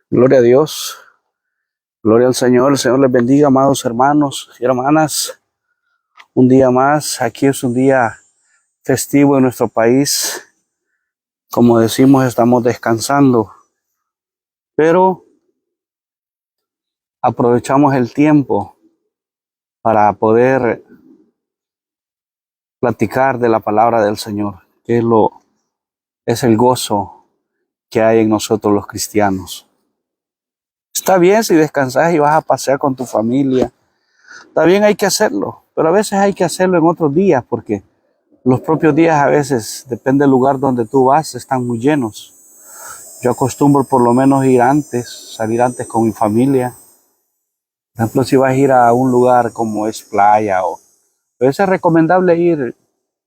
Gloria a Dios, gloria al Señor. El Señor les bendiga, amados hermanos y hermanas. Un día más, aquí es un día festivo en nuestro país. Como decimos, estamos descansando, pero aprovechamos el tiempo para poder platicar de la palabra del Señor, que es el gozo que hay en nosotros los cristianos. Está bien si descansas y vas a pasear con tu familia. Está bien, hay que hacerlo, pero a veces hay que hacerlo en otros días porque los propios días a veces, depende del lugar donde tú vas, están muy llenos. Yo acostumbro por lo menos salir antes con mi familia. Por ejemplo, si vas a ir a un lugar como es playa a veces es recomendable ir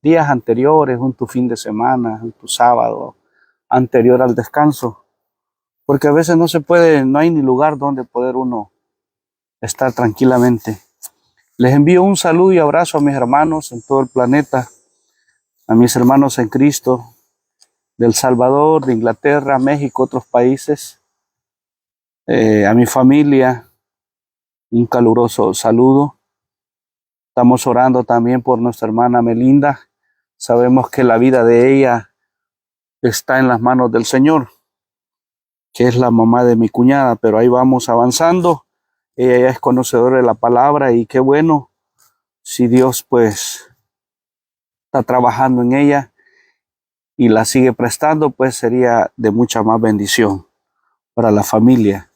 días anteriores, un tu fin de semana, un tu sábado, anterior al descanso. Porque a veces no se puede, no hay ni lugar donde poder uno estar tranquilamente. Les envío un saludo y abrazo a mis hermanos en todo el planeta, a mis hermanos en Cristo, de El Salvador, de Inglaterra, México, otros países, a mi familia, un caluroso saludo. Estamos orando también por nuestra hermana Melinda. Sabemos que la vida de ella está en las manos del Señor, que es la mamá de mi cuñada, pero ahí vamos avanzando. Ella ya es conocedora de la palabra y qué bueno si Dios pues está trabajando en ella y la sigue prestando, pues sería de mucha más bendición para la familia.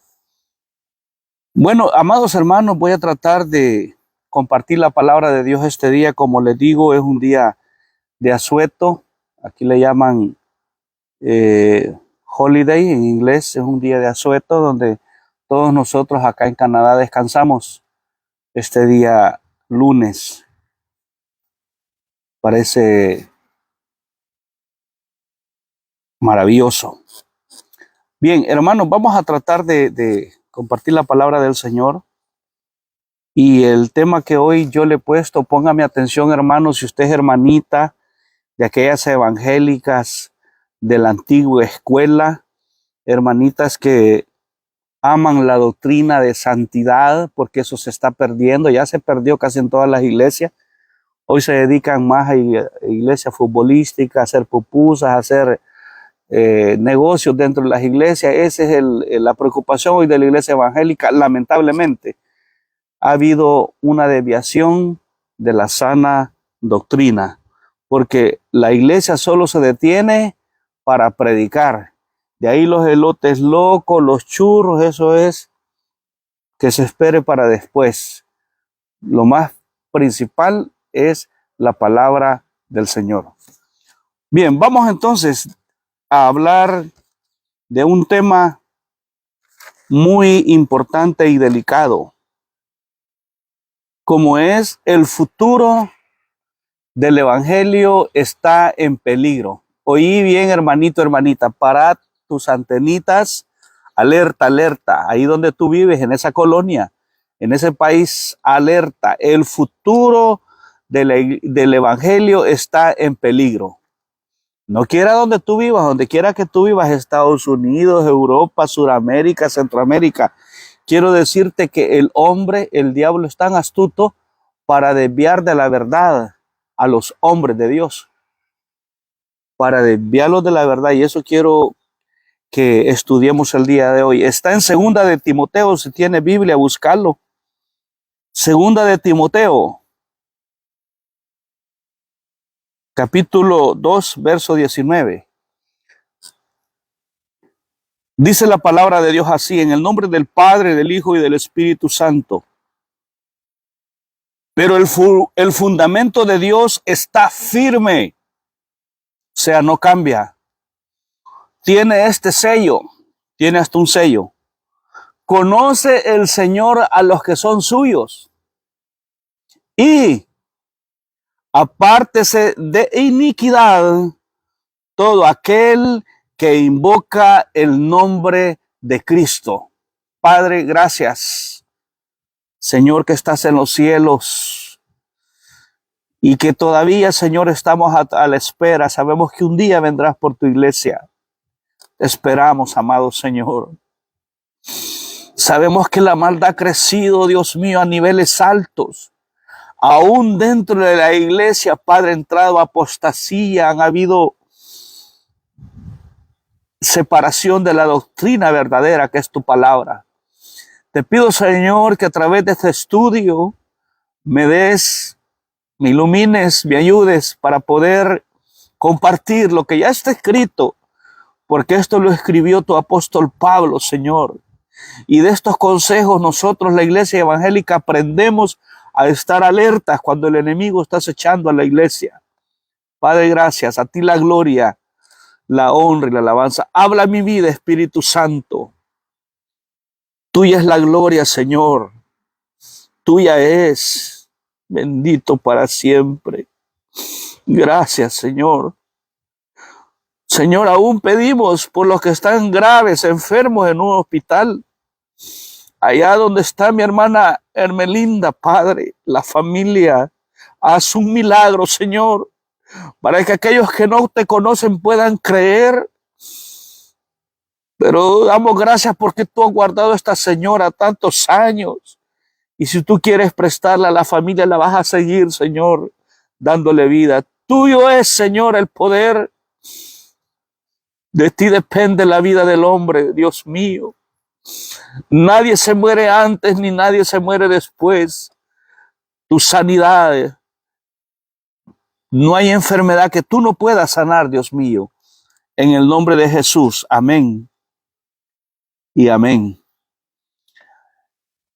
Bueno, amados hermanos, voy a tratar de compartir la palabra de Dios este día. Como les digo, es un día de asueto. Aquí le llaman holiday en inglés. Es un día de asueto donde todos nosotros acá en Canadá descansamos este día lunes. Parece maravilloso. Bien, hermanos, vamos a tratar de compartir la palabra del Señor. Y el tema que hoy yo le he puesto, póngame atención, hermanos, si usted es hermanita de aquellas evangélicas de la antigua escuela, hermanitas que aman la doctrina de santidad, porque eso se está perdiendo, ya se perdió casi en todas las iglesias. Hoy se dedican más a iglesias futbolísticas, a hacer pupusas, a hacer negocios dentro de las iglesias. Esa es la preocupación hoy de la iglesia evangélica, lamentablemente. Ha habido una desviación de la sana doctrina, porque la iglesia solo se detiene para predicar. De ahí los elotes locos, los churros, eso es que se espere para después. Lo más principal es la palabra del Señor. Bien, vamos entonces a hablar de un tema muy importante y delicado, como es el futuro del evangelio está en peligro. Oí bien, hermanito, hermanita, parad tus antenitas, alerta, alerta, ahí donde tú vives, en esa colonia, en ese país, alerta, el futuro del evangelio está en peligro. No quiera donde tú vivas, donde quiera que tú vivas, Estados Unidos, Europa, Sudamérica, Centroamérica. Quiero decirte que el hombre, el diablo, es tan astuto para desviar de la verdad a los hombres de Dios, para desviarlos de la verdad. Y eso quiero que estudiemos el día de hoy. Está en segunda de Timoteo, si tiene Biblia, buscarlo. Segunda de Timoteo, capítulo 2, verso 19. Dice la palabra de Dios así: en el nombre del Padre, del Hijo y del Espíritu Santo. Pero el fundamento de Dios está firme, o sea, no cambia. Tiene este sello, tiene hasta un sello. Conoce el Señor a los que son suyos y apártese de iniquidad todo aquel que invoca el nombre de Cristo. Padre, gracias, Señor, que estás en los cielos y que todavía, Señor, estamos a la espera. Sabemos que un día vendrás por tu iglesia. Te esperamos, amado Señor. Sabemos que la maldad ha crecido, Dios mío, a niveles altos. Aún dentro de la iglesia, Padre, ha entrado apostasía, han habido separación de la doctrina verdadera que es tu palabra. Te pido, Señor, que a través de este estudio me me ilumines, me ayudes para poder compartir lo que ya está escrito, porque esto lo escribió tu apóstol Pablo, Señor. Y de estos consejos nosotros, la iglesia evangélica, aprendemos a estar alertas cuando el enemigo está acechando a la iglesia. Padre, gracias. A ti la gloria, la honra y la alabanza. Habla mi vida, Espíritu Santo. Tuya es la gloria, Señor. Tuya es. Bendito para siempre. Gracias, Señor. Señor, aún pedimos por los que están graves, enfermos en un hospital. Allá donde está mi hermana Hermelinda, Padre, la familia, haz un milagro, Señor, para que aquellos que no te conocen puedan creer. Pero damos gracias porque tú has guardado a esta señora tantos años. Y si tú quieres prestarla a la familia, la vas a seguir, Señor, dándole vida. Tuyo es, Señor, el poder. De ti depende la vida del hombre, Dios mío. Nadie se muere antes ni nadie se muere después. Tu sanidad. No hay enfermedad que tú no puedas sanar, Dios mío. En el nombre de Jesús. Amén. Y amén.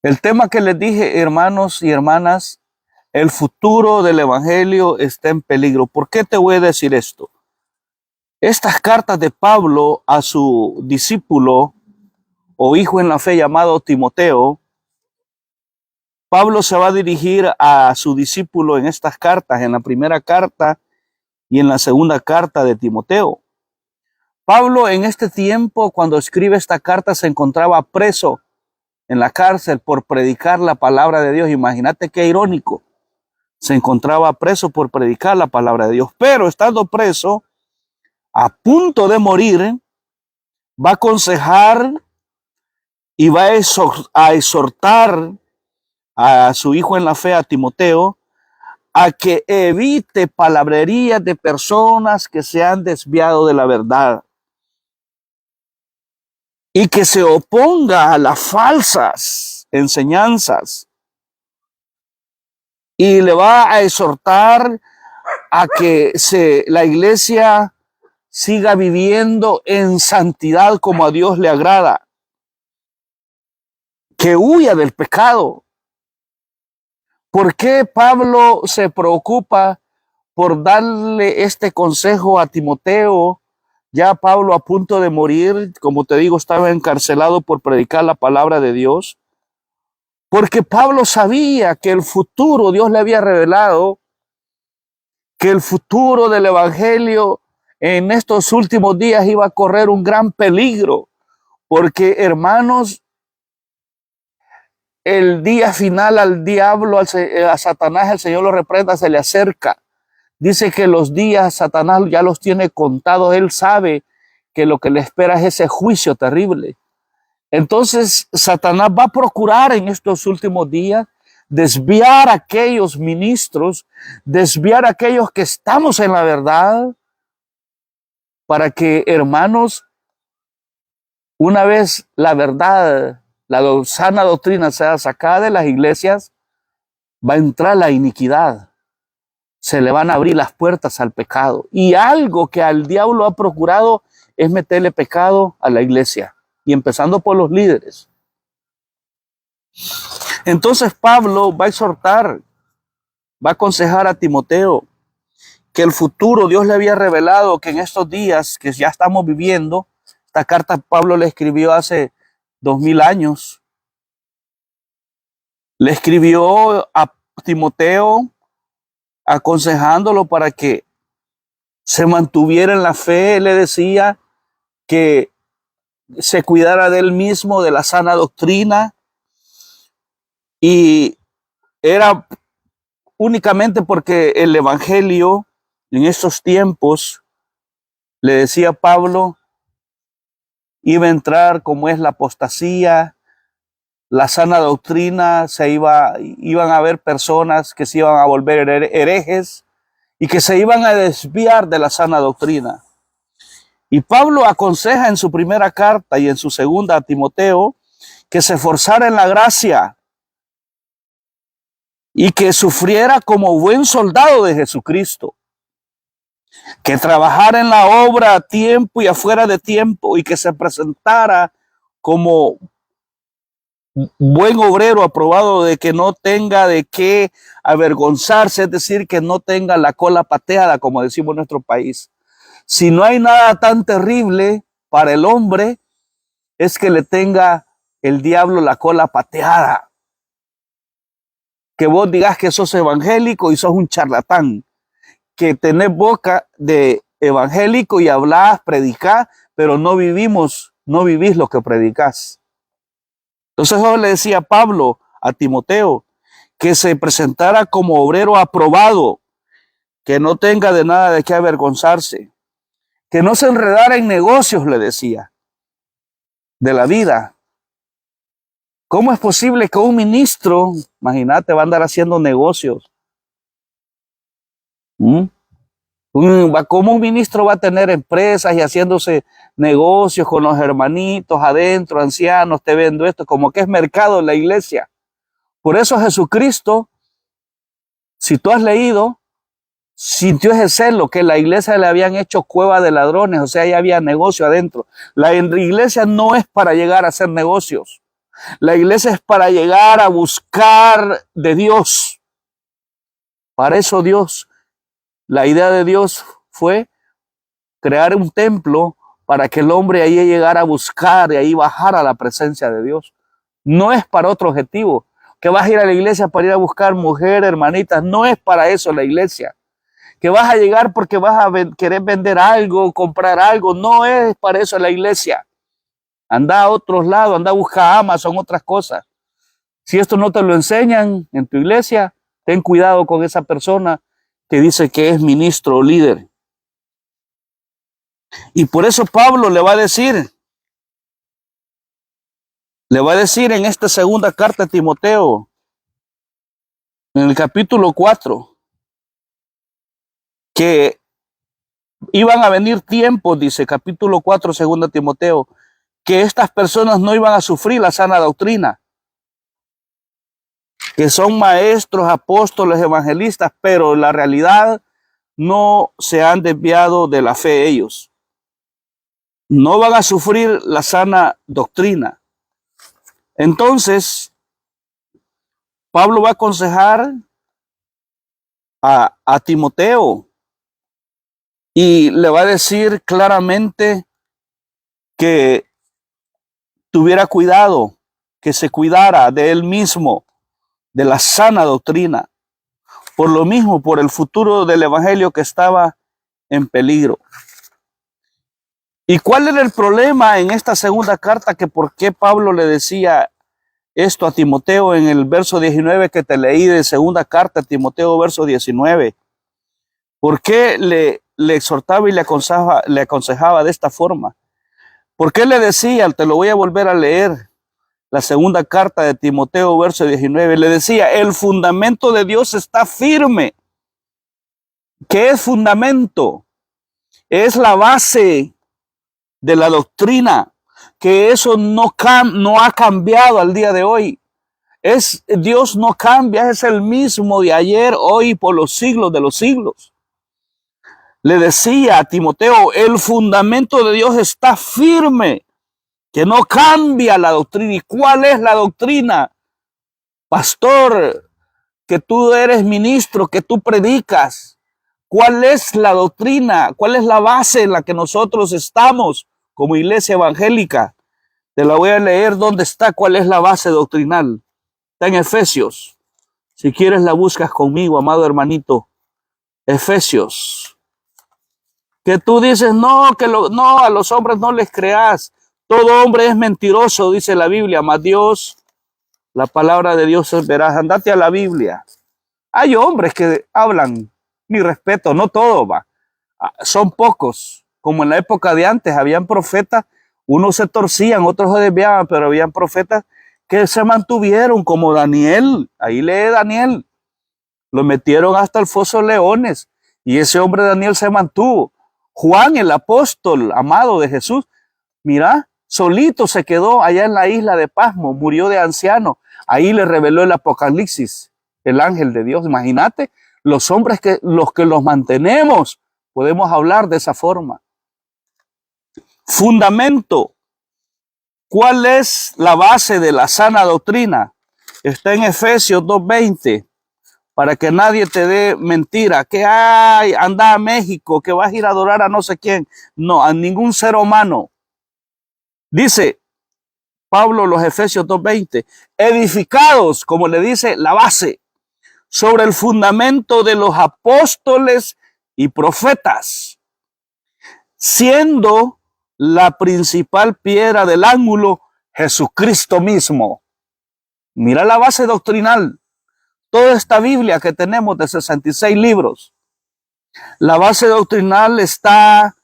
El tema que les dije, hermanos y hermanas, el futuro del evangelio está en peligro. ¿Por qué te voy a decir esto? Estas cartas de Pablo a su discípulo o hijo en la fe llamado Timoteo, Pablo se va a dirigir a su discípulo en estas cartas, en la primera carta y en la segunda carta de Timoteo. Pablo en este tiempo, cuando escribe esta carta, se encontraba preso en la cárcel por predicar la palabra de Dios. Imagínate qué irónico. Se encontraba preso por predicar la palabra de Dios, pero estando preso, a punto de morir, va a aconsejar y va a exhortar a su hijo en la fe, a Timoteo, a que evite palabrerías de personas que se han desviado de la verdad y que se oponga a las falsas enseñanzas. Y le va a exhortar a que la iglesia siga viviendo en santidad como a Dios le agrada, que huya del pecado. ¿Por qué Pablo se preocupa por darle este consejo a Timoteo? Ya Pablo a punto de morir, como te digo, estaba encarcelado por predicar la palabra de Dios. Porque Pablo sabía que el futuro, Dios le había revelado que el futuro del evangelio en estos últimos días iba a correr un gran peligro. Porque, hermanos, el día final al diablo, a Satanás, el Señor lo reprenda, se le acerca. Dice que los días Satanás ya los tiene contados. Él sabe que lo que le espera es ese juicio terrible. Entonces, Satanás va a procurar en estos últimos días desviar a aquellos ministros, desviar a aquellos que estamos en la verdad, para que, hermanos, una vez la verdad, la sana doctrina sea sacada de las iglesias, va a entrar la iniquidad. Se le van a abrir las puertas al pecado. Y algo que al diablo ha procurado es meterle pecado a la iglesia. Y empezando por los líderes. Entonces Pablo va a exhortar, va a aconsejar a Timoteo que el futuro Dios le había revelado, que en estos días que ya estamos viviendo, esta carta Pablo le escribió hace 2000 años. Le escribió a Timoteo aconsejándolo para que se mantuviera en la fe. Le decía que se cuidara de él mismo, de la sana doctrina, y era únicamente porque el evangelio en estos tiempos, le decía Pablo, iba a entrar como es la apostasía, la sana doctrina, iban a haber personas que se iban a volver herejes y que se iban a desviar de la sana doctrina. Y Pablo aconseja en su primera carta y en su segunda a Timoteo que se esforzara en la gracia y que sufriera como buen soldado de Jesucristo, que trabajara en la obra a tiempo y afuera de tiempo y que se presentara como buen obrero aprobado, de que no tenga de qué avergonzarse, es decir, que no tenga la cola pateada, como decimos en nuestro país. Si no hay nada tan terrible para el hombre, es que le tenga el diablo la cola pateada. Que vos digas que sos evangélico y sos un charlatán, que tenés boca de evangélico y hablás, predicás, pero no vivís lo que predicás. Entonces yo le decía a Pablo, a Timoteo, que se presentara como obrero aprobado, que no tenga de nada de qué avergonzarse, que no se enredara en negocios, le decía, de la vida. ¿Cómo es posible que un ministro, imagínate, va a andar haciendo negocios? ¿Cómo un ministro va a tener empresas y haciéndose negocios con los hermanitos adentro, ancianos, te vendo esto, como que es mercado en la iglesia? Por eso Jesucristo, si tú has leído, sintió ese celo que la iglesia le habían hecho cueva de ladrones, o sea, ya había negocio adentro. La iglesia no es para llegar a hacer negocios. La iglesia es para llegar a buscar de Dios. Para eso la idea de Dios fue crear un templo para que el hombre ahí llegara a buscar y ahí bajara a la presencia de Dios. No es para otro objetivo, que vas a ir a la iglesia para ir a buscar mujeres, hermanitas, no es para eso la iglesia. Que vas a llegar porque vas a querer vender algo, comprar algo, no es para eso la iglesia. Anda a otros lados, anda a buscar Amazon, otras cosas. Si esto no te lo enseñan en tu iglesia, ten cuidado con esa persona que dice que es ministro o líder. Y por eso Pablo le va a decir en esta segunda carta a Timoteo, en el capítulo 4, que iban a venir tiempos, dice capítulo 4, segunda Timoteo, que estas personas no iban a sufrir la sana doctrina, que son maestros, apóstoles, evangelistas, pero en la realidad no se han desviado de la fe ellos. No van a sufrir la sana doctrina. Entonces, Pablo va a aconsejar a Timoteo y le va a decir claramente que tuviera cuidado, que se cuidara de él mismo, de la sana doctrina, por lo mismo, por el futuro del evangelio que estaba en peligro. ¿Y cuál era el problema en esta segunda carta? Que por qué Pablo le decía esto a Timoteo en el verso 19 que te leí de segunda carta a Timoteo, verso 19. ¿Por qué le exhortaba y le aconsejaba de esta forma? ¿Por qué le decía? Te lo voy a volver a leer. La segunda carta de Timoteo, verso 19, le decía, el fundamento de Dios está firme. ¿Qué es fundamento? Es la base de la doctrina, que eso no ha cambiado al día de hoy. Dios no cambia, es el mismo de ayer, hoy y por los siglos de los siglos. Le decía a Timoteo, el fundamento de Dios está firme, que no cambia la doctrina. ¿Y cuál es la doctrina? Pastor, que tú eres ministro, que tú predicas. ¿Cuál es la doctrina? ¿Cuál es la base en la que nosotros estamos como iglesia evangélica? Te la voy a leer dónde está, cuál es la base doctrinal. Está en Efesios. Si quieres la buscas conmigo, amado hermanito. Efesios. Que tú dices, no, no, a los hombres no les creas. Todo hombre es mentiroso, dice la Biblia, mas Dios, la palabra de Dios es veraz. Andate a la Biblia. Hay hombres que hablan, mi respeto, no todo va. Son pocos. Como en la época de antes, habían profetas Unos se torcían, otros se desviaban, pero habían profetas que se mantuvieron, como Daniel. Ahí lee Daniel. Lo metieron hasta el foso de leones y ese hombre Daniel se mantuvo. Juan, el apóstol amado de Jesús, mira, solito se quedó allá en la isla de Pasmo, murió de anciano. Ahí le reveló el Apocalipsis, el ángel de Dios. Imagínate, los hombres que los mantenemos, podemos hablar de esa forma. Fundamento. ¿Cuál es la base de la sana doctrina? Está en Efesios 2:20. Para que nadie te dé mentira, que ay, anda a México, que vas a ir a adorar a no sé quién. No, a ningún ser humano. Dice Pablo, los Efesios 2:20, edificados, como le dice, la base, sobre el fundamento de los apóstoles y profetas, siendo la principal piedra del ángulo Jesucristo mismo. Mira la base doctrinal. Toda esta Biblia que tenemos de 66 libros, la base doctrinal está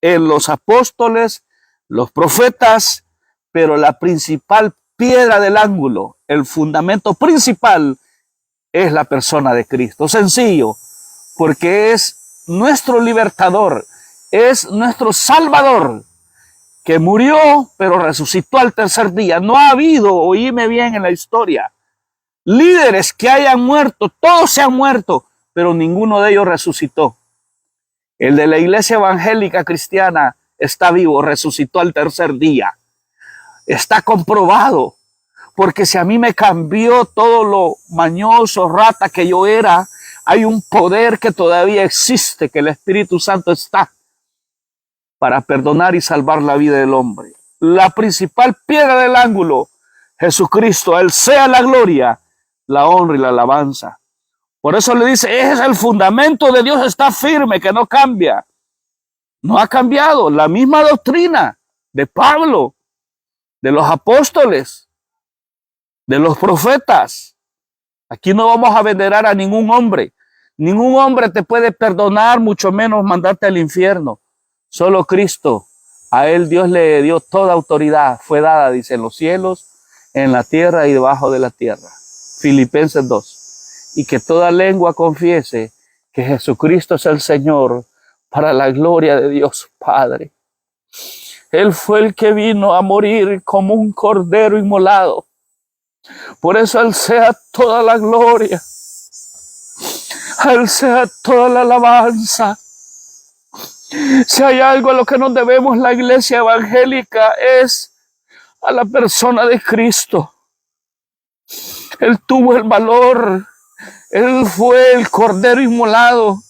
en los apóstoles, los profetas, pero la principal piedra del ángulo, el fundamento principal, es la persona de Cristo. Sencillo, porque es nuestro libertador, es nuestro salvador, que murió, pero resucitó al tercer día. No ha habido, oíme bien en la historia, líderes que hayan muerto, todos se han muerto, pero ninguno de ellos resucitó. El de la iglesia evangélica cristiana está vivo, resucitó al tercer día. Está comprobado, porque si a mí me cambió todo lo mañoso, rata que yo era, hay un poder que todavía existe, que el Espíritu Santo está para perdonar y salvar la vida del hombre. La principal piedra del ángulo, Jesucristo, a Él sea la gloria, la honra y la alabanza. Por eso le dice, ese es el fundamento de Dios, está firme, que no cambia. No ha cambiado. La misma doctrina de Pablo, de los apóstoles, de los profetas. Aquí no vamos a venerar a ningún hombre. Ningún hombre te puede perdonar, mucho menos mandarte al infierno. Solo Cristo. A Él Dios le dio toda autoridad. Fue dada, dice, en los cielos, en la tierra y debajo de la tierra. Filipenses 2. Y que toda lengua confiese que Jesucristo es el Señor, para la gloria de Dios Padre. Él fue el que vino a morir como un cordero inmolado. Por eso a Él sea toda la gloria. A Él sea toda la alabanza. Si hay algo a lo que nos debemos la iglesia evangélica, es a la persona de Cristo. Él tuvo el valor. Él fue el cordero inmolado.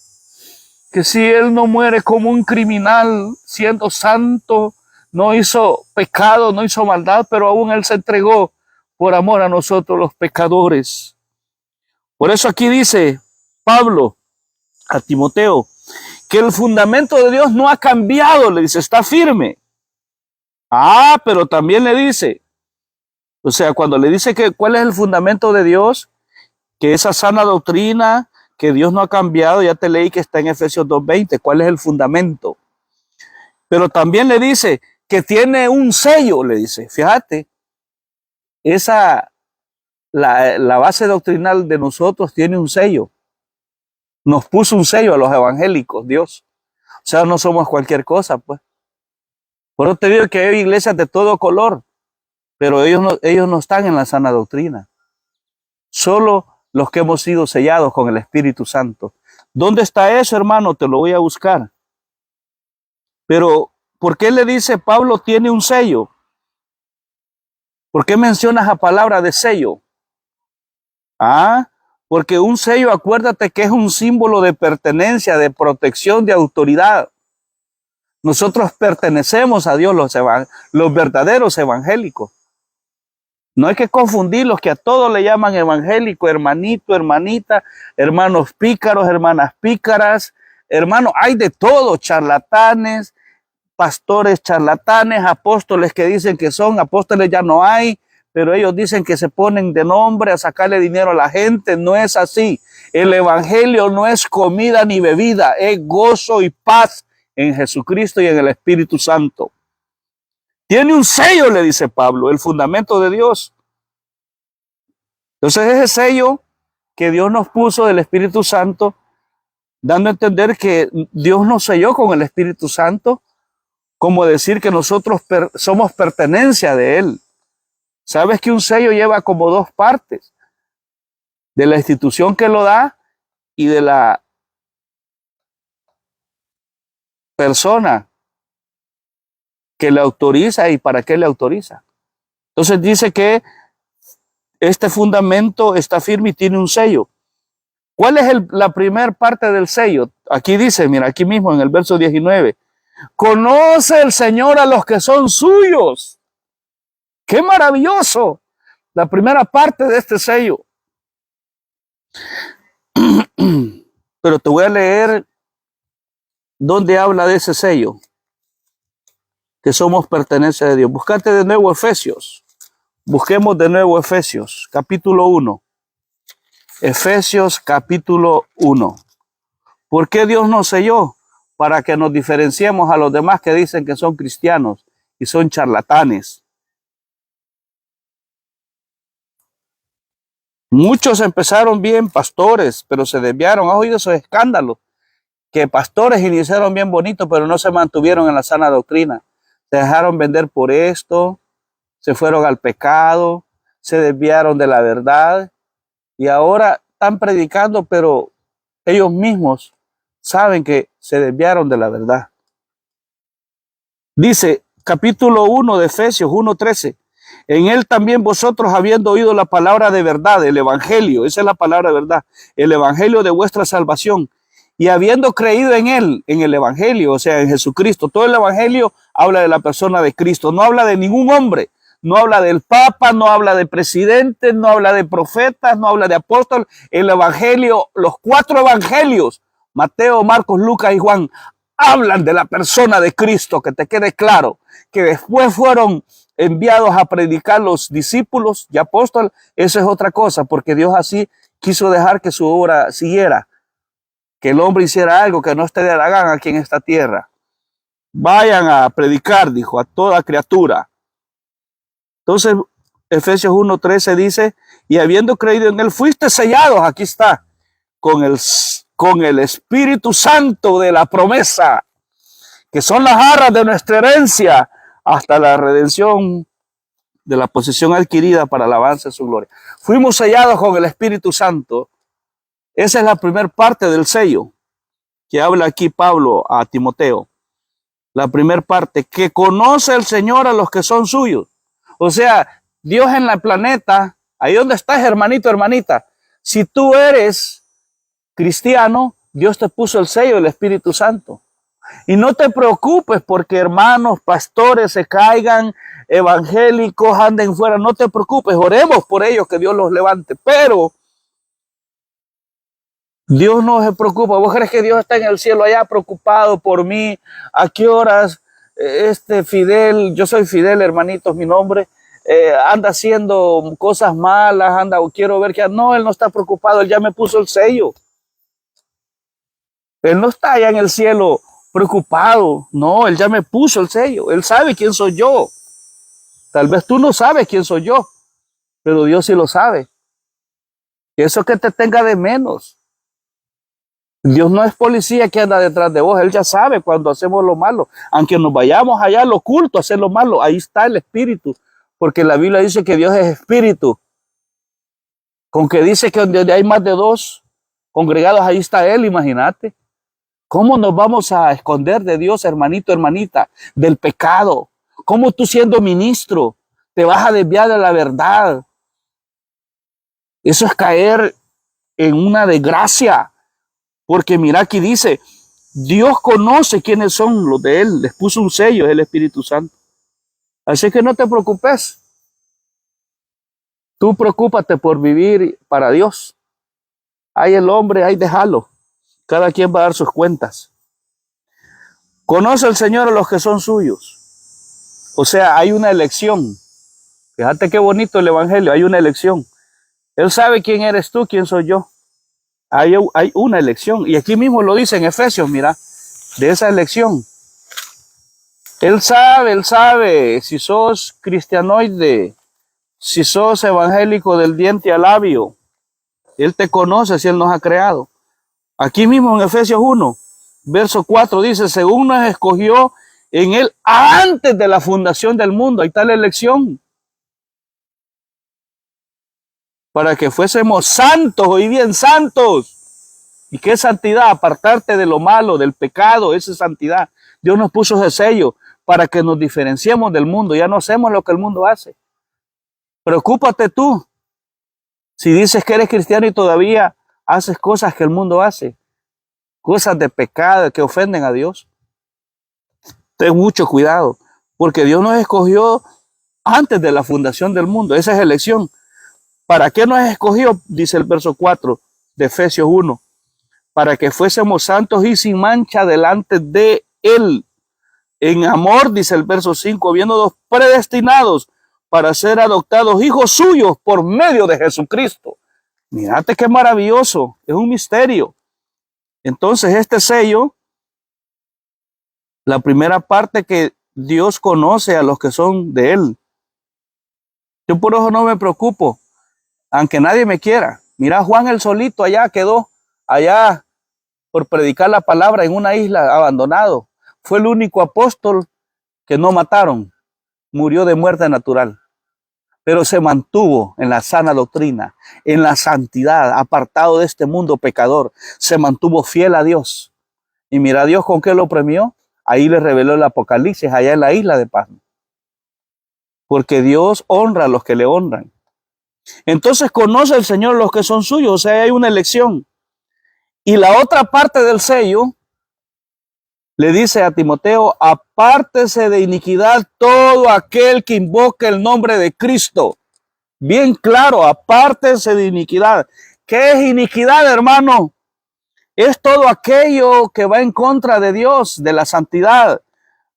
Que si Él no muere como un criminal, siendo santo, no hizo pecado, no hizo maldad, pero aún Él se entregó por amor a nosotros los pecadores. Por eso aquí dice Pablo a Timoteo, que el fundamento de Dios no ha cambiado, le dice, está firme. Pero también le dice, o sea, cuando le dice que cuál es el fundamento de Dios, que esa sana doctrina, que Dios no ha cambiado, ya te leí que está en Efesios 2:20, cuál es el fundamento. Pero también le dice que tiene un sello, le dice, fíjate, la base doctrinal de nosotros tiene un sello. Nos puso un sello a los evangélicos, Dios. O sea, no somos cualquier cosa, pues. Por eso te digo que hay iglesias de todo color, pero ellos no están en la sana doctrina. Solo los que hemos sido sellados con el Espíritu Santo. ¿Dónde está eso, hermano? Te lo voy a buscar. Pero, ¿por qué le dice Pablo tiene un sello? ¿Por qué mencionas la palabra de sello? Porque un sello, acuérdate que es un símbolo de pertenencia, de protección, de autoridad. Nosotros pertenecemos a Dios, los verdaderos evangélicos. No hay que confundir los que a todos le llaman evangélico, hermanito, hermanita, hermanos pícaros, hermanas pícaras, hermanos, hay de todo, charlatanes, pastores charlatanes, apóstoles que dicen que son, apóstoles ya no hay, pero ellos dicen que se ponen de nombre a sacarle dinero a la gente. No es así. El evangelio no es comida ni bebida, es gozo y paz en Jesucristo y en el Espíritu Santo. Tiene un sello, le dice Pablo, el fundamento de Dios. Entonces ese sello que Dios nos puso del Espíritu Santo, dando a entender que Dios nos selló con el Espíritu Santo, como decir que nosotros somos pertenencia de Él. Sabes que un sello lleva como dos partes, de la institución que lo da y de la persona que le autoriza y para qué le autoriza. Entonces dice que este fundamento está firme y tiene un sello. ¿Cuál es la primera parte del sello? Aquí dice, mira, aquí mismo en el verso 19, conoce el Señor a los que son suyos. ¡Qué maravilloso! La primera parte de este sello. Pero te voy a leer dónde habla de ese sello, que somos pertenencia de Dios. Buscate de nuevo Efesios. Busquemos de nuevo Efesios, capítulo 1. Efesios, capítulo 1. ¿Por qué Dios nos selló? Para que nos diferenciemos a los demás que dicen que son cristianos y son charlatanes. Muchos empezaron bien pastores, pero se desviaron. ¿Has oído esos escándalos? Que pastores iniciaron bien bonitos, pero no se mantuvieron en la sana doctrina. Se dejaron vender por esto, se fueron al pecado, se desviaron de la verdad y ahora están predicando, pero ellos mismos saben que se desviaron de la verdad. Dice capítulo 1 de Efesios 1:13. En él también vosotros, habiendo oído la palabra de verdad, el evangelio, esa es la palabra de verdad, el evangelio de vuestra salvación, y habiendo creído en él, en el evangelio, o sea, en Jesucristo. Todo el evangelio habla de la persona de Cristo, no habla de ningún hombre, no habla del papa, no habla de presidentes, no habla de profetas, no habla de apóstoles. El evangelio, los 4 evangelios, Mateo, Marcos, Lucas y Juan, hablan de la persona de Cristo, que te quede claro, que después fueron enviados a predicar los discípulos y apóstoles. Eso es otra cosa, porque Dios así quiso dejar que su obra siguiera, que el hombre hiciera algo que no esté de la gana aquí en esta tierra. Vayan a predicar, dijo, a toda criatura. Entonces, Efesios 1:13 dice, y habiendo creído en él, fuiste sellados, aquí está, con el Espíritu Santo de la promesa, que son las arras de nuestra herencia, hasta la redención de la posesión adquirida para alabanza de su gloria. Fuimos sellados con el Espíritu Santo. Esa es la primera parte del sello que habla aquí Pablo a Timoteo. La primera parte, que conoce el Señor a los que son suyos. O sea, Dios en el planeta, ahí donde estás, hermanito, hermanita, si tú eres cristiano, Dios te puso el sello del Espíritu Santo. Y no te preocupes porque hermanos, pastores se caigan, evangélicos anden fuera, no te preocupes, oremos por ellos, que Dios los levante. Pero Dios no se preocupa. ¿Vos crees que Dios está en el cielo allá preocupado por mí? ¿A qué horas Fidel, yo soy Fidel, hermanitos, mi nombre, anda haciendo cosas malas, anda, o quiero ver que... No, él no está preocupado, él ya me puso el sello. Él no está allá en el cielo preocupado, no, él ya me puso el sello, él sabe quién soy yo. Tal vez tú no sabes quién soy yo, pero Dios sí lo sabe. Y eso que te tenga de menos. Dios no es policía que anda detrás de vos, él ya sabe cuando hacemos lo malo. Aunque nos vayamos allá al oculto a hacer lo malo, ahí está el espíritu, porque la Biblia dice que Dios es espíritu. Con que dice que donde hay más de 2 congregados, ahí está él, imagínate. ¿Cómo nos vamos a esconder de Dios, hermanito, hermanita, del pecado? ¿Cómo tú siendo ministro te vas a desviar de la verdad? Eso es caer en una desgracia. Porque mira aquí dice, Dios conoce quiénes son los de él, les puso un sello, es el Espíritu Santo. Así que no te preocupes. Tú preocúpate por vivir para Dios. Hay el hombre, ahí déjalo. Cada quien va a dar sus cuentas. Conoce el Señor a los que son suyos. O sea, hay una elección. Fíjate qué bonito el evangelio, hay una elección. Él sabe quién eres tú, quién soy yo. Hay una elección. Y aquí mismo lo dice en Efesios, mira, de esa elección. Él sabe si sos cristianoide, si sos evangélico del diente al labio. Él te conoce si Él nos ha creado. Aquí mismo en Efesios 1, verso 4 dice, según nos escogió en Él antes de la fundación del mundo. Ahí está la elección. Para que fuésemos santos, oí bien, santos. ¿Y qué es santidad? Apartarte de lo malo, del pecado, esa es santidad. Dios nos puso ese sello para que nos diferenciemos del mundo. Ya no hacemos lo que el mundo hace. Preocúpate tú. Si dices que eres cristiano y todavía haces cosas que el mundo hace, cosas de pecado que ofenden a Dios, ten mucho cuidado, porque Dios nos escogió antes de la fundación del mundo. Esa es elección. ¿Para qué nos escogió? Dice el verso 4 de Efesios 1. Para que fuésemos santos y sin mancha delante de Él. En amor, dice el verso 5, habiéndonos predestinados para ser adoptados hijos suyos por medio de Jesucristo. Mírate qué maravilloso, es un misterio. Entonces este sello, la primera parte que Dios conoce a los que son de Él. Yo por eso no me preocupo, aunque nadie me quiera. Mira, Juan el solito allá quedó, allá por predicar la palabra en una isla abandonado. Fue el único apóstol que no mataron, murió de muerte natural. Pero se mantuvo en la sana doctrina, en la santidad, apartado de este mundo pecador. Se mantuvo fiel a Dios. Y mira Dios con qué lo premió. Ahí le reveló el Apocalipsis, allá en la isla de Pasmo. Porque Dios honra a los que le honran. Entonces conoce el Señor los que son suyos, o sea, hay una elección. Y la otra parte del sello le dice a Timoteo, apártese de iniquidad todo aquel que invoque el nombre de Cristo. Bien claro, apártese de iniquidad. ¿Qué es iniquidad, hermano? Es todo aquello que va en contra de Dios, de la santidad.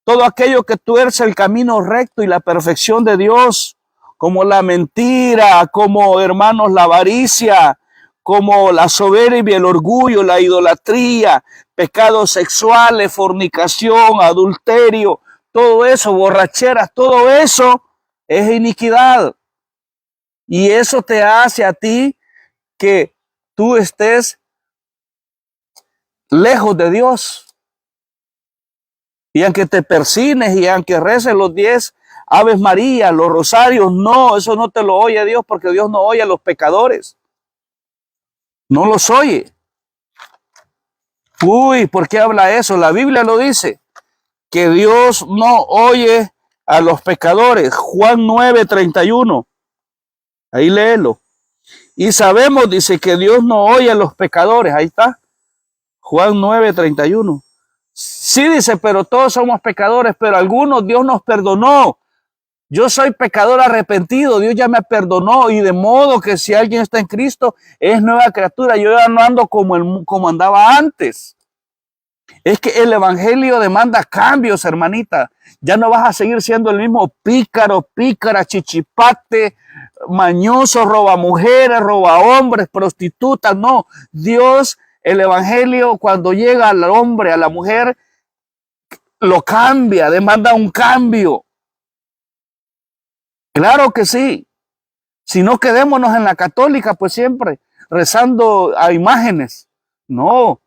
Todo aquello que tuerce el camino recto y la perfección de Dios, como la mentira, como, hermanos, la avaricia, como la soberbia, el orgullo, la idolatría, pecados sexuales, fornicación, adulterio, todo eso, borracheras, todo eso es iniquidad. Y eso te hace a ti que tú estés lejos de Dios. Y aunque te persines y aunque reces los 10 Aves María, los rosarios, no, eso no te lo oye Dios, porque Dios no oye a los pecadores. No los oye. Uy, ¿por qué habla eso? La Biblia lo dice, que Dios no oye a los pecadores. Juan 9:31. Ahí léelo. Y sabemos, dice, que Dios no oye a los pecadores. Ahí está. Juan 9:31. Sí, dice, pero todos somos pecadores, pero algunos Dios nos perdonó. Yo soy pecador arrepentido, Dios ya me perdonó, y de modo que si alguien está en Cristo, es nueva criatura. Yo ya no ando como andaba antes. Es que el evangelio demanda cambios, hermanita. Ya no vas a seguir siendo el mismo pícaro, pícara, chichipate, mañoso, roba mujeres, roba hombres, prostitutas. No, Dios, el evangelio, cuando llega al hombre, a la mujer, lo cambia, demanda un cambio. Claro que sí. Si no, quedémonos en la católica, pues siempre rezando a imágenes. No,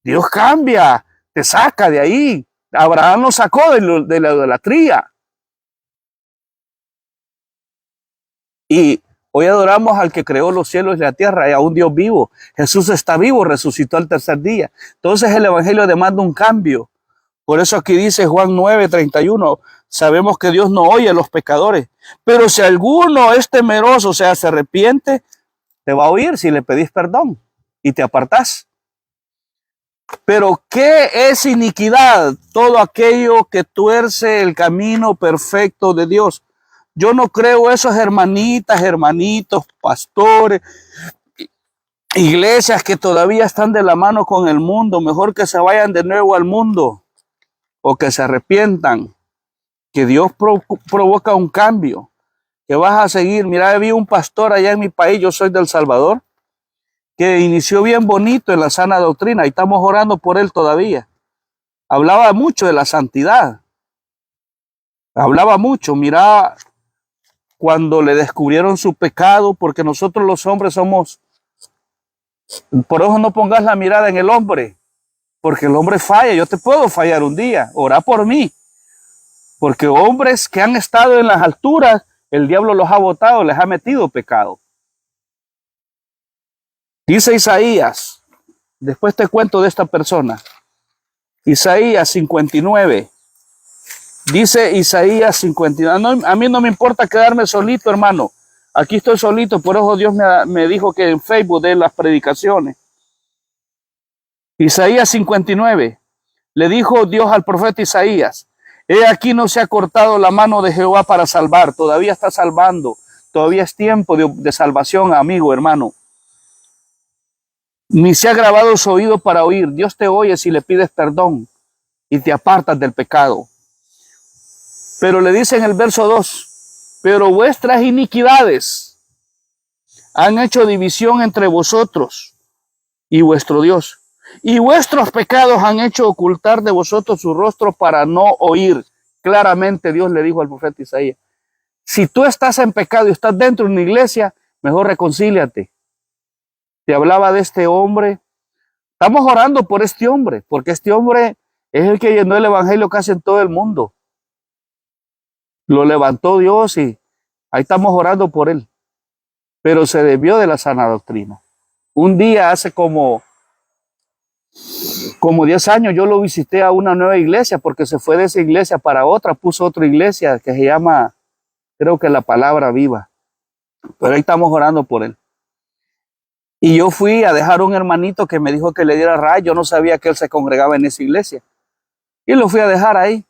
Dios cambia, te saca de ahí. Abraham nos sacó de la idolatría. Y hoy adoramos al que creó los cielos y la tierra, y a un Dios vivo. Jesús está vivo, resucitó al tercer día. Entonces el evangelio demanda un cambio. Por eso aquí dice Juan 9:31, sabemos que Dios no oye a los pecadores, pero si alguno es temeroso, o sea, se arrepiente, te va a oír si le pedís perdón y te apartás. Pero ¿qué es iniquidad? Todo aquello que tuerce el camino perfecto de Dios. Yo no creo esos hermanitas, hermanitos, pastores, iglesias que todavía están de la mano con el mundo. Mejor que se vayan de nuevo al mundo o que se arrepientan. Que Dios provoca un cambio, que vas a seguir. Mira, había un pastor allá en mi país, yo soy de El Salvador, que inició bien bonito en la sana doctrina y estamos orando por él todavía. Hablaba mucho de la santidad, Hablaba mucho, mira, cuando le descubrieron su pecado, porque nosotros los hombres somos, por eso no pongas la mirada en el hombre, porque el hombre falla, yo te puedo fallar un día, ora por mí, porque hombres que han estado en las alturas, el diablo los ha botado, les ha metido pecado. Dice Isaías, después te cuento de esta persona, Isaías 59, dice Isaías 59, no, a mí no me importa quedarme solito, hermano, aquí estoy solito, por eso Dios me dijo que en Facebook dé las predicaciones. Isaías 59, le dijo Dios al profeta Isaías, he aquí no se ha cortado la mano de Jehová para salvar, todavía está salvando, todavía es tiempo de salvación, amigo, hermano. Ni se ha grabado su oído para oír, Dios te oye si le pides perdón y te apartas del pecado. Pero le dice en el verso 2, pero vuestras iniquidades han hecho división entre vosotros y vuestro Dios. Y vuestros pecados han hecho ocultar de vosotros su rostro para no oír. Claramente Dios le dijo al profeta Isaías, si tú estás en pecado y estás dentro de una iglesia, mejor reconcíliate. Te hablaba de este hombre. Estamos orando por este hombre, porque este hombre es el que llenó el evangelio casi en todo el mundo. Lo levantó Dios y ahí estamos orando por él. Pero se desvió de la sana doctrina. Un día, hace como 10 años, yo lo visité a una nueva iglesia porque se fue de esa iglesia para otra, puso otra iglesia que se llama, creo que La Palabra Viva. Pero ahí estamos orando por él. Y yo fui a dejar un hermanito que me dijo que le diera rayo. Yo no sabía que él se congregaba en esa iglesia. Y lo fui a dejar ahí.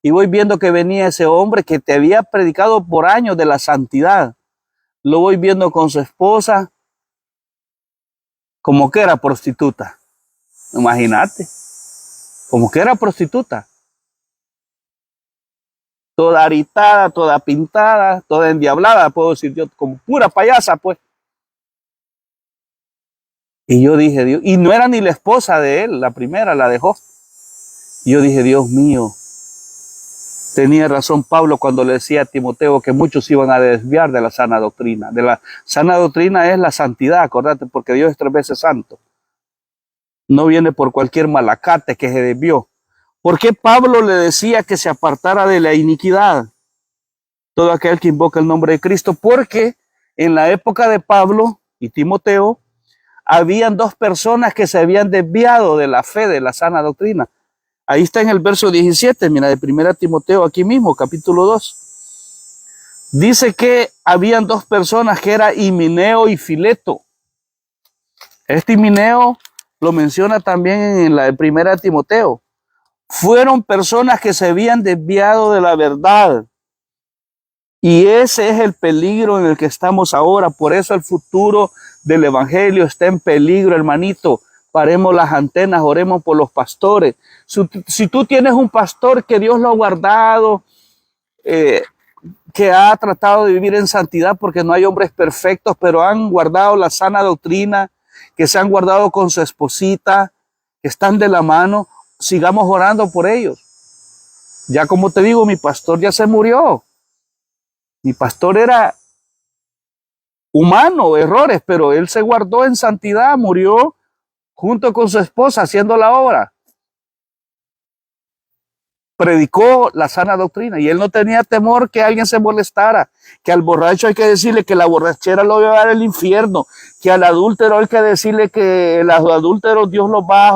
Y voy viendo que venía ese hombre que te había predicado por años de la santidad. Lo voy viendo con su esposa, como que era prostituta. Imagínate, como que era prostituta. Toda aritada, toda pintada, toda endiablada, puedo decir yo, como pura payasa, pues. Y yo dije, Dios, y no era ni la esposa de él, la primera la dejó. Y yo dije, Dios mío, tenía razón Pablo cuando le decía a Timoteo que muchos iban a desviar de la sana doctrina. De la sana doctrina es la santidad, acordate, porque Dios es 3 veces santo. No viene por cualquier malacate que se desvió. ¿Por qué Pablo le decía que se apartara de la iniquidad? Todo aquel que invoca el nombre de Cristo, porque en la época de Pablo y Timoteo, habían 2 personas que se habían desviado de la fe, de la sana doctrina. Ahí está en el verso 17, mira, de 1 Timoteo, aquí mismo, capítulo 2. Dice que habían 2 personas que era Himeneo y Fileto. Este Himeneo lo menciona también en la de 1 Timoteo. Fueron personas que se habían desviado de la verdad. Y ese es el peligro en el que estamos ahora. Por eso el futuro del evangelio está en peligro, hermanito. Paremos las antenas, oremos por los pastores. Si tú tienes un pastor que Dios lo ha guardado, que ha tratado de vivir en santidad, porque no hay hombres perfectos, pero han guardado la sana doctrina, que se han guardado con su esposita, que están de la mano, sigamos orando por ellos. Ya como te digo, mi pastor ya se murió. Mi pastor era humano, errores, pero él se guardó en santidad, murió junto con su esposa haciendo la obra. Predicó la sana doctrina y él no tenía temor que alguien se molestara, que al borracho hay que decirle que la borrachera lo va a llevar al infierno, que al adúltero hay que decirle que los adúlteros Dios los va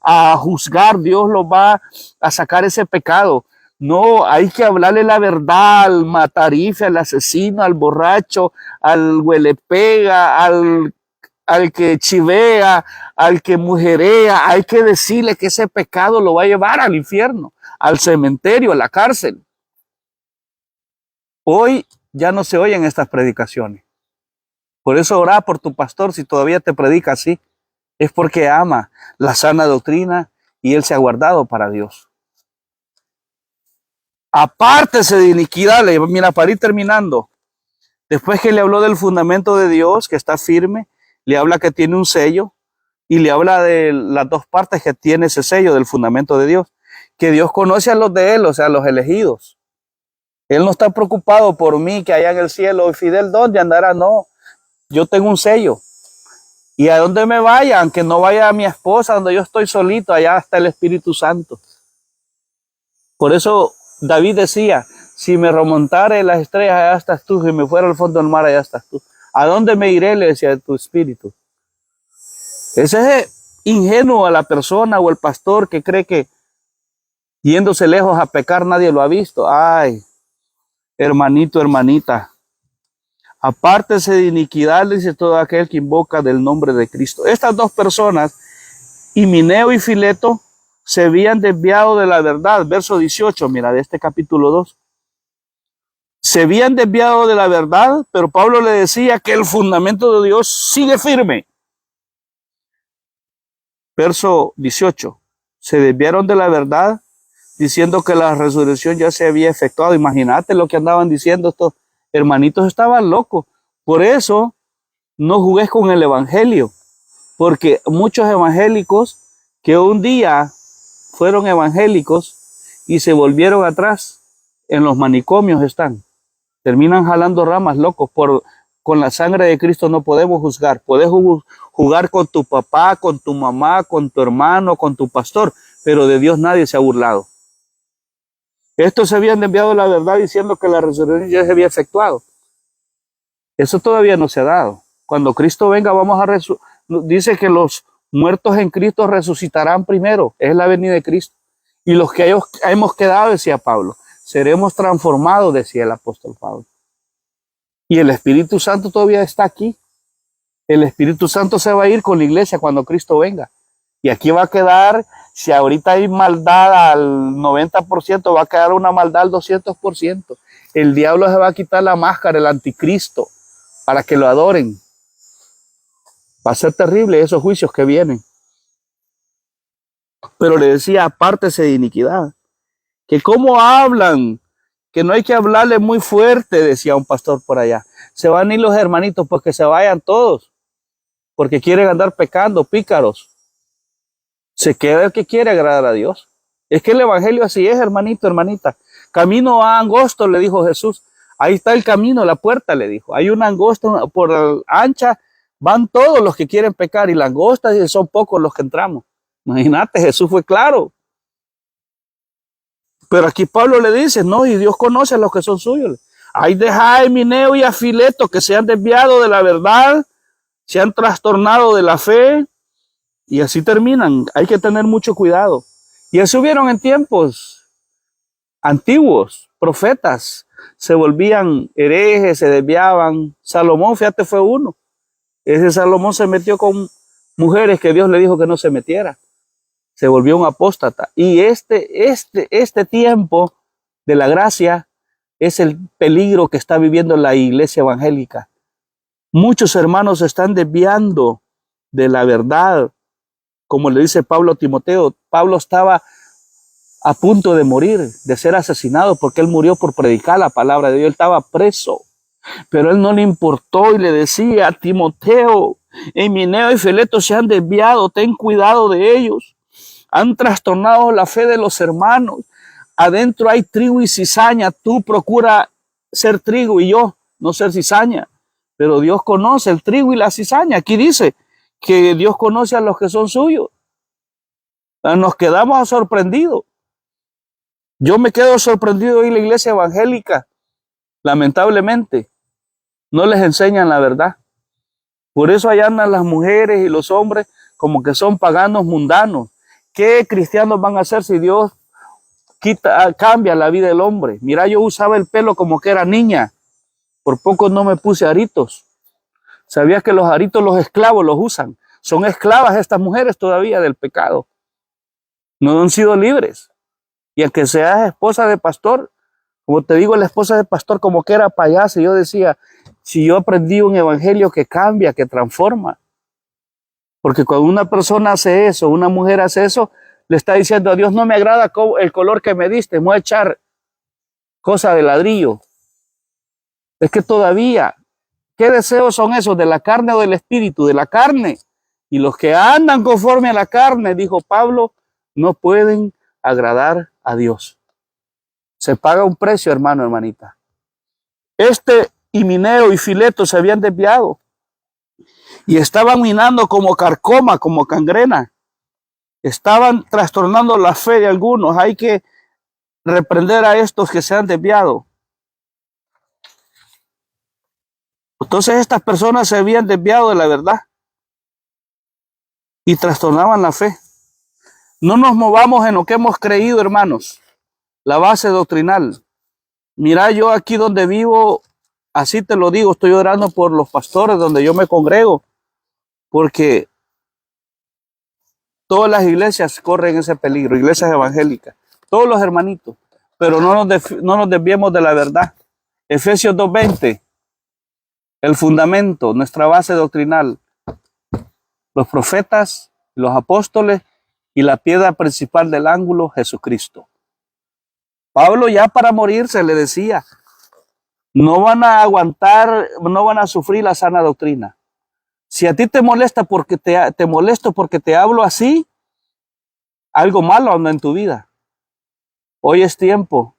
a juzgar, Dios los va a sacar ese pecado. No, hay que hablarle la verdad al matarife, al asesino, al borracho, al huelepega, al que chivea, al que mujerea. Hay que decirle que ese pecado lo va a llevar al infierno, al cementerio, a la cárcel. Hoy ya no se oyen estas predicaciones. Por eso orá por tu pastor si todavía te predica así. Es porque ama la sana doctrina y él se ha guardado para Dios. Apártese de iniquidad. Mira, para ir terminando. Después que le habló del fundamento de Dios, que está firme, le habla que tiene un sello y le habla de las 2 partes que tiene ese sello del fundamento de Dios. Que Dios conoce a los de él, o sea, a los elegidos. Él no está preocupado por mí que allá en el cielo, Fidel, ¿dónde andará? No, yo tengo un sello. Y a donde me vaya, aunque no vaya a mi esposa, donde yo estoy solito, allá está el Espíritu Santo. Por eso David decía, si me remontare las estrellas, allá estás tú. Si me fuera al fondo del mar, allá estás tú. ¿A dónde me iré? Le decía tu espíritu. Ese es ingenuo a la persona o el pastor que cree que yéndose lejos a pecar nadie lo ha visto. Ay, hermanito, hermanita. Apártese de iniquidad, dice todo aquel que invoca del nombre de Cristo. Estas dos personas, Himeneo y Fileto, se habían desviado de la verdad. Verso 18, mira, de este capítulo 2. Se habían desviado de la verdad, pero Pablo le decía que el fundamento de Dios sigue firme. Verso 18. Se desviaron de la verdad, diciendo que la resurrección ya se había efectuado. Imagínate lo que andaban diciendo estos hermanitos, estaban locos. Por eso no jugues con el evangelio, porque muchos evangélicos que un día fueron evangélicos y se volvieron atrás, en los manicomios están. Terminan jalando ramas, locos. Con la sangre de Cristo no podemos juzgar. Puedes jugar con tu papá, con tu mamá, con tu hermano, con tu pastor, pero de Dios nadie se ha burlado. Estos se habían desviado la verdad diciendo que la resurrección ya se había efectuado. Eso todavía no se ha dado. Cuando Cristo venga, dice que los muertos en Cristo resucitarán primero. Es la venida de Cristo. Y los que hemos quedado, decía Pablo, seremos transformados, decía el apóstol Pablo. Y el Espíritu Santo todavía está aquí. El Espíritu Santo se va a ir con la iglesia cuando Cristo venga. Y aquí va a quedar, si ahorita hay maldad al 90%, va a quedar una maldad al 200%. El diablo se va a quitar la máscara, el anticristo, para que lo adoren. Va a ser terrible esos juicios que vienen. Pero le decía, apártese de iniquidad. Que cómo hablan, que no hay que hablarle muy fuerte, decía un pastor por allá. Se van a ir los hermanitos, pues que se vayan todos, porque quieren andar pecando, pícaros. Se queda el que quiere agradar a Dios. Es que el evangelio así es, hermanito, hermanita. Camino a angosto, le dijo Jesús. Ahí está el camino, la puerta, le dijo. Hay una angosta por ancha, van todos los que quieren pecar, y la angosta son pocos los que entramos. Imagínate, Jesús fue claro. Pero aquí Pablo le dice, no, y Dios conoce a los que son suyos. Hay de a Himeneo y a Fileto que se han desviado de la verdad, se han trastornado de la fe, y así terminan. Hay que tener mucho cuidado. Y eso hubieron en tiempos antiguos, profetas, se volvían herejes, se desviaban. Salomón, fíjate, fue uno. Ese Salomón se metió con mujeres que Dios le dijo que no se metiera. Se volvió un apóstata. Y este tiempo de la gracia es el peligro que está viviendo la iglesia evangélica. Muchos hermanos se están desviando de la verdad. Como le dice Pablo a Timoteo, Pablo estaba a punto de morir, de ser asesinado, porque él murió por predicar la palabra de Dios. Él estaba preso, pero él no le importó y le decía a Timoteo, Himeneo y Fileto se han desviado, ten cuidado de ellos. Han trastornado la fe de los hermanos. Adentro hay trigo y cizaña. Tú procura ser trigo y yo no ser cizaña. Pero Dios conoce el trigo y la cizaña. Aquí dice que Dios conoce a los que son suyos. Nos quedamos sorprendidos. Yo me quedo sorprendido en la iglesia evangélica. Lamentablemente, no les enseñan la verdad. Por eso allá andan las mujeres y los hombres como que son paganos mundanos. ¿Qué cristianos van a hacer si Dios cambia la vida del hombre? Mira, yo usaba el pelo como que era niña. Por poco no me puse aritos. ¿Sabías que los aritos los esclavos los usan? Son esclavas estas mujeres todavía del pecado. No han sido libres. Y aunque seas esposa de pastor, como te digo, la esposa de pastor como que era payasa, yo decía, si yo aprendí un evangelio que cambia, que transforma. Porque cuando una persona hace eso, una mujer hace eso, le está diciendo a Dios, no me agrada el color que me diste, me voy a echar cosa de ladrillo. Es que todavía, ¿qué deseos son esos? ¿De la carne o del espíritu? De la carne. Y los que andan conforme a la carne, dijo Pablo, no pueden agradar a Dios. Se paga un precio, hermano, hermanita. Himeneo y Fileto se habían desviado y estaban minando como carcoma, como gangrena. Estaban trastornando la fe de algunos. Hay que reprender a estos que se han desviado. Entonces estas personas se habían desviado de la verdad y trastornaban la fe. No nos movamos en lo que hemos creído, hermanos. La base doctrinal. Mira, yo aquí donde vivo, así te lo digo, estoy orando por los pastores donde yo me congrego, porque todas las iglesias corren ese peligro, iglesias evangélicas, todos los hermanitos, pero no nos desviemos de la verdad. Efesios 2:20, el fundamento, nuestra base doctrinal, los profetas, los apóstoles y la piedra principal del ángulo, Jesucristo. Pablo ya para morirse le decía, no van a aguantar, no van a sufrir la sana doctrina. Si a ti te molesta porque te molesto porque te hablo así, algo malo anda en tu vida. Hoy es tiempo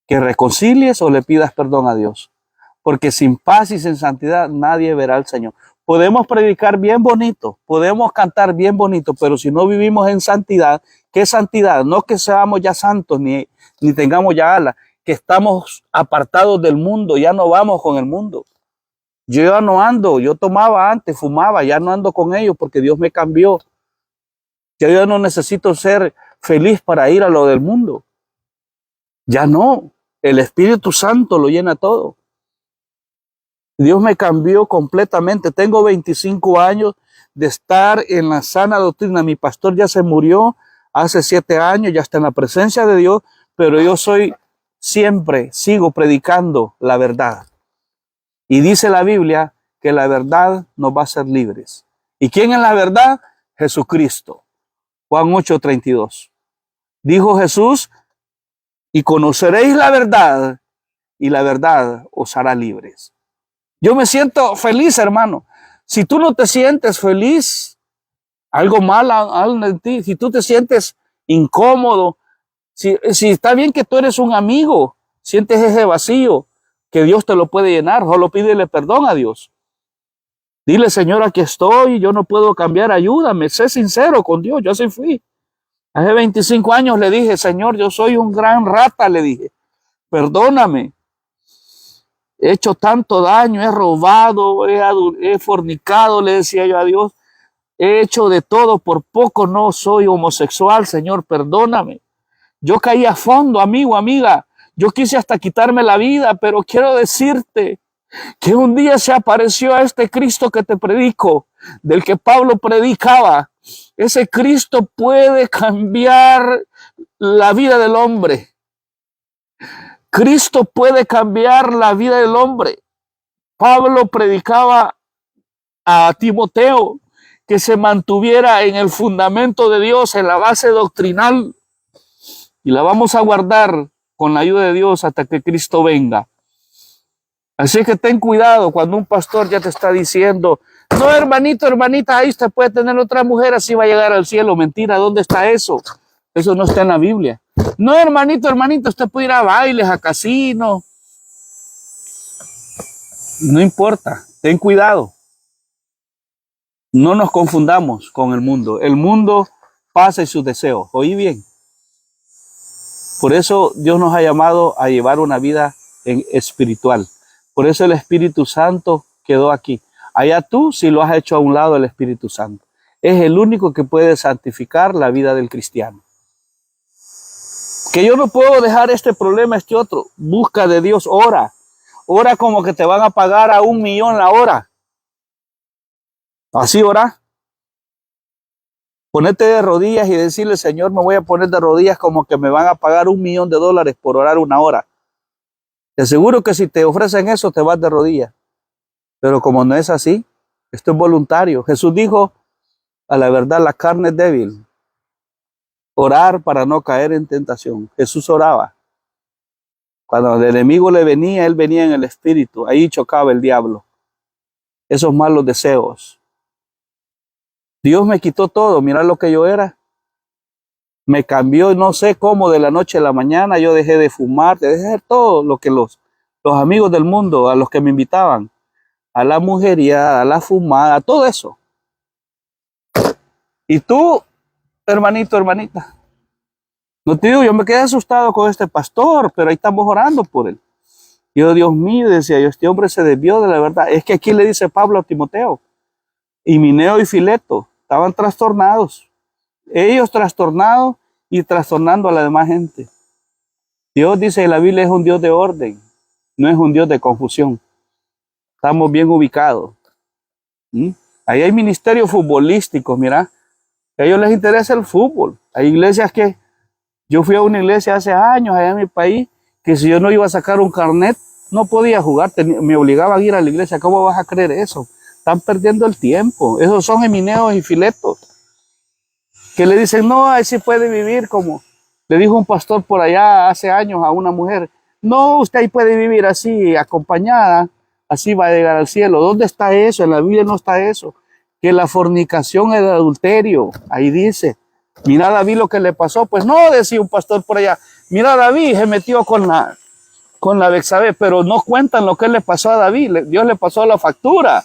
que reconcilies o le pidas perdón a Dios. Porque sin paz y sin santidad nadie verá al Señor. Podemos predicar bien bonito, podemos cantar bien bonito, pero si no vivimos en santidad, ¿qué es santidad? No que seamos ya santos ni tengamos ya alas, que estamos apartados del mundo, ya no vamos con el mundo. Yo ya no ando, yo tomaba antes, fumaba, ya no ando con ellos porque Dios me cambió. Yo ya no necesito ser feliz para ir a lo del mundo. Ya no, el Espíritu Santo lo llena todo. Dios me cambió completamente. Tengo 25 años de estar en la sana doctrina. Mi pastor ya se murió hace 7 años, ya está en la presencia de Dios, pero yo sigo predicando la verdad. Y dice la Biblia que la verdad nos va a hacer libres. ¿Y quién es la verdad? Jesucristo. Juan 8:32. Dijo Jesús, y conoceréis la verdad, y la verdad os hará libres. Yo me siento feliz, hermano. Si tú no te sientes feliz, algo mal en ti. Si tú te sientes incómodo, si está bien que tú eres un amigo, sientes ese vacío, que Dios te lo puede llenar, solo pídele perdón a Dios. Dile, Señor, aquí estoy, yo no puedo cambiar, ayúdame, sé sincero con Dios, yo así fui. Hace 25 años le dije, Señor, yo soy un gran rata, le dije, perdóname. He hecho tanto daño, he robado, he fornicado, le decía yo a Dios. He hecho de todo, por poco no soy homosexual, Señor, perdóname. Yo caí a fondo, amigo, amiga. Yo quise hasta quitarme la vida, pero quiero decirte que un día se apareció a este Cristo que te predico, del que Pablo predicaba. Ese Cristo puede cambiar la vida del hombre. Cristo puede cambiar la vida del hombre. Pablo predicaba a Timoteo que se mantuviera en el fundamento de Dios, en la base doctrinal, y la vamos a guardar con la ayuda de Dios hasta que Cristo venga. Así que ten cuidado cuando un pastor ya te está diciendo, no, hermanito, hermanita, ahí usted puede tener otra mujer, así va a llegar al cielo. Mentira, ¿dónde está eso? Eso no está en la Biblia. No, hermanito, hermanita, usted puede ir a bailes, a casinos. No importa, ten cuidado. No nos confundamos con el mundo. El mundo pasa y sus deseos. ¿Oí bien? Por eso Dios nos ha llamado a llevar una vida espiritual. Por eso el Espíritu Santo quedó aquí. Allá tú sí lo has hecho a un lado el Espíritu Santo. Es el único que puede santificar la vida del cristiano. Que yo no puedo dejar este problema, este otro. Busca de Dios, ora. Ora como que te van a pagar a 1 millón la hora. Así ora. Ponete de rodillas y decirle, Señor, me voy a poner de rodillas como que me van a pagar $1 millón por orar 1 hora. Te aseguro que si te ofrecen eso, te vas de rodillas. Pero como no es así, esto es voluntario. Jesús dijo, a la verdad, la carne es débil. Orar para no caer en tentación. Jesús oraba. Cuando el enemigo le venía, él venía en el espíritu. Ahí chocaba el diablo. Esos malos deseos. Dios me quitó todo. Mira lo que yo era. Me cambió, no sé cómo, de la noche a la mañana. Yo dejé de fumar, dejé de hacer todo lo que los amigos del mundo, a los que me invitaban, a la mujería, a la fumada, todo eso. Y tú, hermanito, hermanita, no te digo, yo me quedé asustado con este pastor, pero ahí estamos orando por él. Yo, Dios mío, decía yo, este hombre se desvió de la verdad. Es que aquí le dice Pablo a Timoteo, Himeneo y Fileto, estaban trastornados. Ellos trastornados y trastornando a la demás gente. Dios dice en la Biblia es un Dios de orden, no es un Dios de confusión. Estamos bien ubicados. Ahí hay ministerios futbolísticos, mira. A ellos les interesa el fútbol. Hay iglesias que, yo fui a una iglesia hace años allá en mi país, que si yo no iba a sacar un carnet, no podía jugar, me obligaban a ir a la iglesia. ¿Cómo vas a creer eso? Están perdiendo el tiempo. Esos son Himeneos y Filetos, que le dicen, no, ahí sí puede vivir como, le dijo un pastor por allá hace años a una mujer, no, usted ahí puede vivir así, acompañada, así va a llegar al cielo. ¿Dónde está eso? En la Biblia no está eso. Que la fornicación es el adulterio. Ahí dice, mira a David lo que le pasó. Pues no, decía un pastor por allá, mira a David, se metió con la Betsabé, pero no cuentan lo que le pasó a David. Dios le pasó la factura.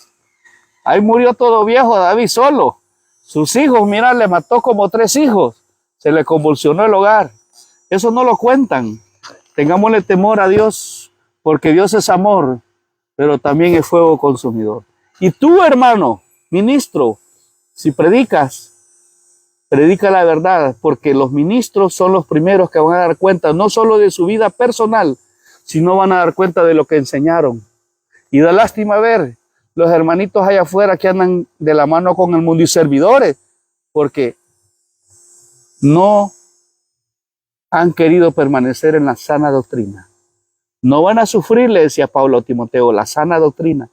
Ahí murió todo viejo David solo. Sus hijos, mira, le mató como 3 hijos. Se le convulsionó el hogar. Eso no lo cuentan. Tengámosle temor a Dios, porque Dios es amor, pero también es fuego consumidor. Y tú, hermano, ministro, si predicas, predica la verdad, porque los ministros son los primeros que van a dar cuenta, no solo de su vida personal, sino van a dar cuenta de lo que enseñaron. Y da lástima ver los hermanitos allá afuera que andan de la mano con el mundo y servidores, porque no han querido permanecer en la sana doctrina. No van a sufrir, le decía Pablo a Timoteo, la sana doctrina.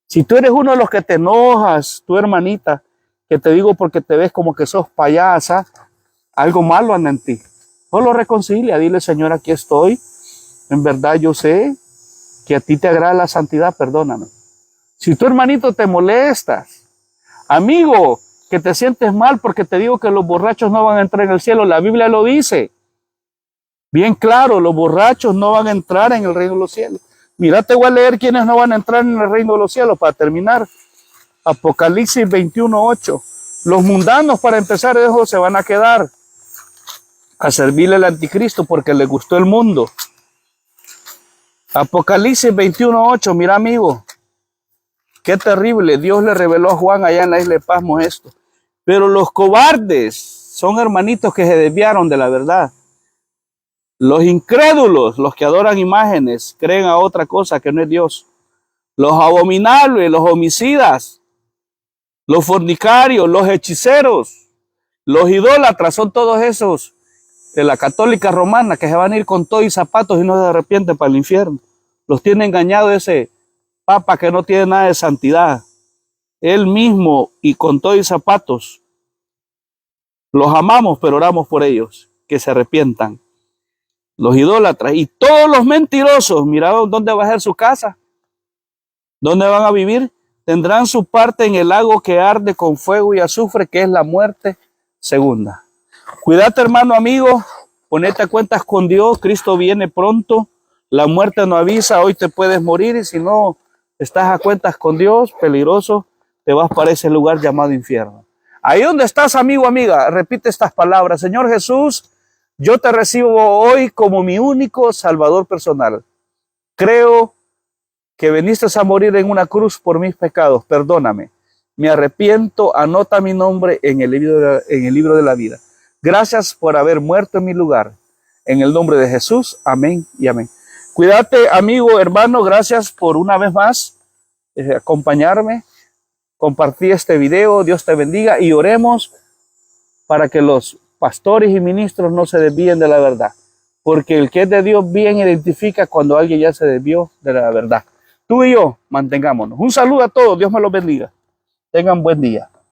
Si tú eres uno de los que te enojas, tu hermanita, que te digo porque te ves como que sos payasa, algo malo anda en ti. Solo reconcilia, dile, Señor, aquí estoy. En verdad yo sé que a ti te agrada la santidad, perdóname. Si tu hermanito te molestas, amigo, que te sientes mal porque te digo que los borrachos no van a entrar en el cielo, la Biblia lo dice. Bien claro, los borrachos no van a entrar en el reino de los cielos. Mira, te voy a leer quiénes no van a entrar en el reino de los cielos para terminar. Apocalipsis 21:8. Los mundanos, para empezar, esos se van a quedar a servirle al anticristo porque les gustó el mundo. Apocalipsis 21:8, mira, amigo, qué terrible. Dios le reveló a Juan allá en la isla de Patmos esto. Pero los cobardes son hermanitos que se desviaron de la verdad. Los incrédulos, los que adoran imágenes, creen a otra cosa que no es Dios. Los abominables, los homicidas, los fornicarios, los hechiceros, los idólatras, son todos esos de la católica romana que se van a ir con todo y zapatos y no se arrepienten para el infierno. Los tiene engañado ese papa que no tiene nada de santidad. Él mismo y con todo y zapatos. Los amamos, pero oramos por ellos, que se arrepientan. Los idólatras y todos los mentirosos, mira dónde va a ser su casa, dónde van a vivir, tendrán su parte en el lago que arde con fuego y azufre, que es la muerte segunda. Cuídate, hermano, amigo, ponete a cuentas con Dios, Cristo viene pronto, la muerte no avisa, hoy te puedes morir y si no estás a cuentas con Dios, peligroso, te vas para ese lugar llamado infierno. Ahí donde estás, amigo, amiga, repite estas palabras: Señor Jesús, yo te recibo hoy como mi único Salvador personal. Creo que viniste a morir en una cruz por mis pecados. Perdóname. Me arrepiento. Anota mi nombre en el libro de la vida. Gracias por haber muerto en mi lugar. En el nombre de Jesús. Amén y amén. Cuídate, amigo, hermano. Gracias por una vez más acompañarme. Compartí este video. Dios te bendiga y oremos para que los pastores y ministros no se desvíen de la verdad, porque el que es de Dios bien identifica cuando alguien ya se desvió de la verdad. Tú y yo mantengámonos. Un saludo a todos, Dios me los bendiga. Tengan buen día.